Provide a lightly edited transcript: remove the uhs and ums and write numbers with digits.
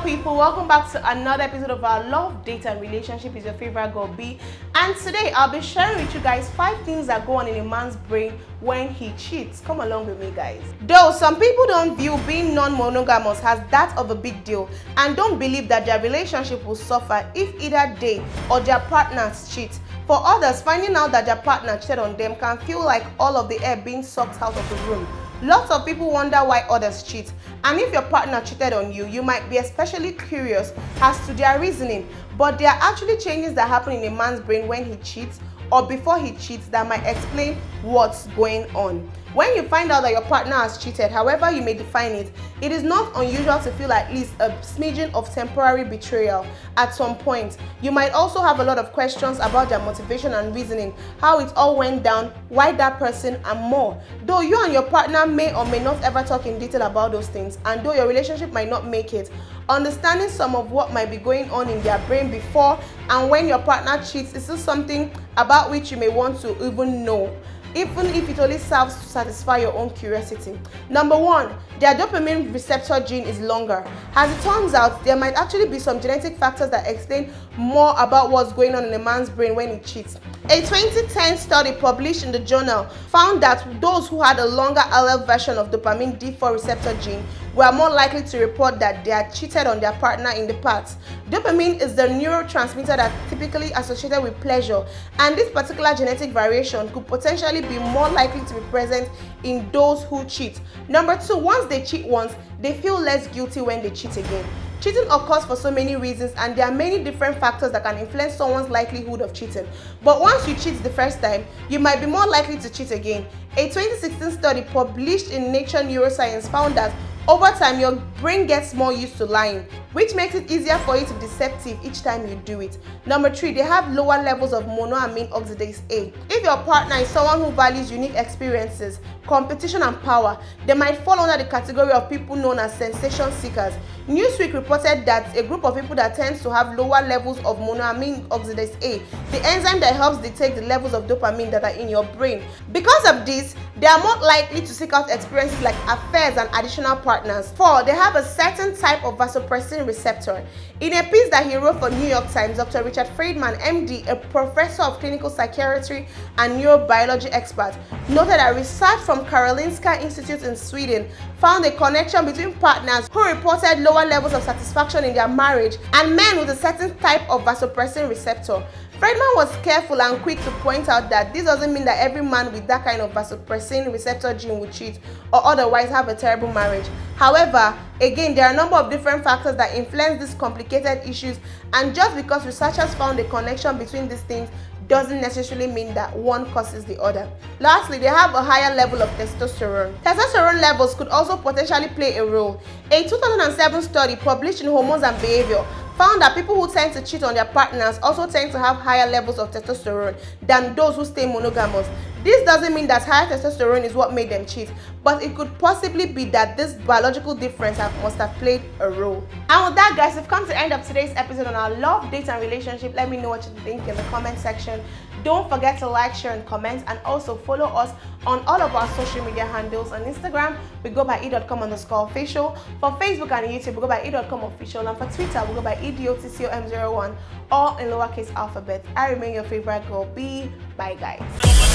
people, welcome back to another episode of our Love, Date and Relationship is your favorite girl B. And today I'll be sharing with you guys 5 things that go on in a man's brain when he cheats. Come along with me, guys. Though some people don't view being non-monogamous as that of a big deal and don't believe that their relationship will suffer if either they or their partners cheat. For others, finding out that their partner cheated on them can feel like all of the air being sucked out of the room. Lots of people wonder why others cheat, and if your partner cheated on you, you might be especially curious as to their reasoning. But there are actually changes that happen in a man's brain when he cheats or before he cheats that might explain what's going on. When you find out that your partner has cheated, however you may define it, it is not unusual to feel at least a smidgen of temporary betrayal at some point. You might also have a lot of questions about their motivation and reasoning, how it all went down, why that person, and more. Though you and your partner may or may not ever talk in detail about those things, and though your relationship might not make it, understanding some of what might be going on in their brain before and when your partner cheats is still something about which you may want to even know, even if it only serves to satisfy your own curiosity. Number 1, their dopamine receptor gene is longer. As it turns out, there might actually be some genetic factors that explain more about what's going on in a man's brain when he cheats. A 2010 study published in the journal found that those who had a longer allele version of dopamine D4 receptor gene were more likely to report that they had cheated on their partner in the past. Dopamine is the neurotransmitter that's typically associated with pleasure, and this particular genetic variation could potentially be more likely to be present in those who cheat. Number 2, once they cheat once, they feel less guilty when they cheat again. Cheating occurs for so many reasons, and there are many different factors that can influence someone's likelihood of cheating. But once you cheat the first time, you might be more likely to cheat again. A 2016 study published in Nature Neuroscience found that over time, your brain gets more used to lying, which makes it easier for you to be deceptive each time you do it. Number 3, they have lower levels of monoamine oxidase A. If your partner is someone who values unique experiences, competition, and power, they might fall under the category of people known as sensation seekers. Newsweek reported that a group of people that tends to have lower levels of monoamine oxidase A, the enzyme that helps detect the levels of dopamine that are in your brain. Because of this, they are more likely to seek out experiences like affairs and additional partners. 4, they have a certain type of vasopressin receptor. In a piece that he wrote for New York Times, Dr. Richard Friedman, MD, a professor of clinical psychiatry and neurobiology expert, noted that research from Karolinska Institute in Sweden found a connection between partners who reported lower levels of satisfaction in their marriage and men with a certain type of vasopressin receptor. Friedman was careful and quick to point out that this doesn't mean that every man with that kind of vasopressin receptor gene would cheat or otherwise have a terrible marriage. However, again, there are a number of different factors that influence these complicated issues, and just because researchers found a connection between these things doesn't necessarily mean that one causes the other. Lastly, they have a higher level of testosterone. Testosterone levels could also potentially play a role. A 2007 study published in Hormones and Behavior found that people who tend to cheat on their partners also tend to have higher levels of testosterone than those who stay monogamous. This doesn't mean that higher testosterone is what made them cheat, but it could possibly be that this biological difference must have played a role. And with that, guys, we've come to the end of today's episode on our love, date, and relationship. Let me know what you think in the comment section. Don't forget to like, share, and comment, and also follow us on all of our social media handles. On Instagram, we go by e.com_official. For Facebook and YouTube, we go by e.comofficial. And for Twitter, we go by edotcom01, all in lowercase alphabet. I remain your favorite girl B. Bye, guys.